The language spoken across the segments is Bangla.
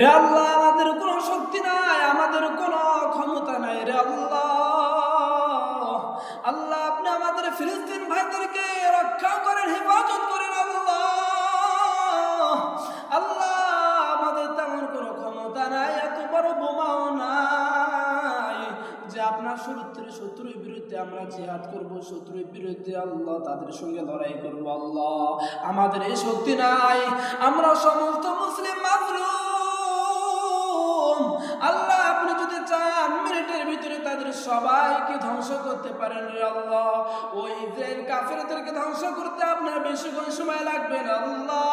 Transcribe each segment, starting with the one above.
রে আল্লাহ, আমাদের কোনো শক্তি নাই, আমাদের কোনো ক্ষমতা নাই রে আল্লাহ। আল্লাহ, আপনি আমাদের ফিলিস্তিন ভাইদেরকে রক্ষা করেন, হেফাজত করেন আল্লাহ। আল্লাহ, আমাদের তেমন কোনো ক্ষমতা নাই, এত বড় বোমাও নাই যে আপনার শত্রুর বিরুদ্ধে আমরা জিহাদ করব, শত্রুর বিরুদ্ধে আল্লাহ তাদের সঙ্গে লড়াই করব। আল্লাহ, আমাদের এই শক্তি নাই, আমরা সমস্ত মুসলিম মাজলুম। আল্লাহ, আপনি যদি চান মিনিটের ভিতরে তাদের সবাইকে ধ্বংস করতে পারেন রে আল্লাহ। ওই ইসরায়েল কাফেরদেরকে ধ্বংস করতে আপনার বেশিক্ষণ সময় লাগবে না আল্লাহ।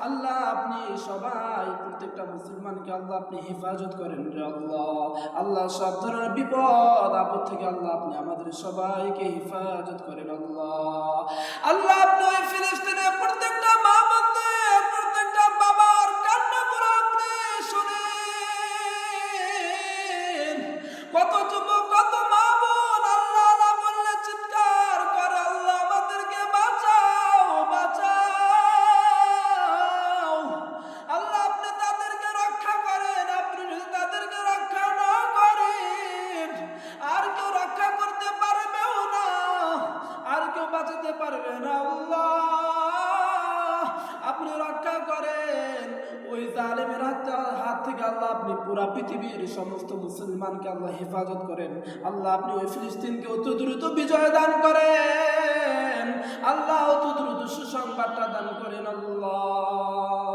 আল্লাহ, আপনি সবাই প্রত্যেকটা মুসলমানকে আল্লাহ আপনি হেফাজত করেন রে আল্লাহ। আল্লাহ, সব ধরনের বিপদ আপদ থেকে আল্লাহ আপনি আমাদের সবাইকে হেফাজত করেন আল্লাহ। আল্লাহ, আপনি ওই ফিলিস্তিনে প্রত্যেকটা মা বোনদের, প্রত্যেকটা বাবার কান্নাগুলো আপনি শুনেন। কত যুবক, কত মা বোন আল্লাহ আল্লাহ বললে চিৎকার করে, আল্লাহ আমাদেরকে বাঁচাও, বাঁচাও। আল্লাহ, আপনি তাদেরকে রক্ষা করেন। আপনি যদি তাদেরকে রক্ষা না করেন, আর কেউ রক্ষা করতে পারবেও না, আর কেউ বাঁচাতে পারবে না। আল্লাহ, আপনি রক্ষা করেন ওই জালেমের হাত থেকে। আল্লাহ, আপনি পুরা পৃথিবীর সমস্ত মুসলমানকে আল্লাহ হেফাজত করেন। আল্লাহ, আপনি ওই ফিলিস্তিনকে অত দ্রুত বিজয় দান করেন। আল্লাহ, অত দ্রুত সুসংবাদটা দান করেন আল্লাহ।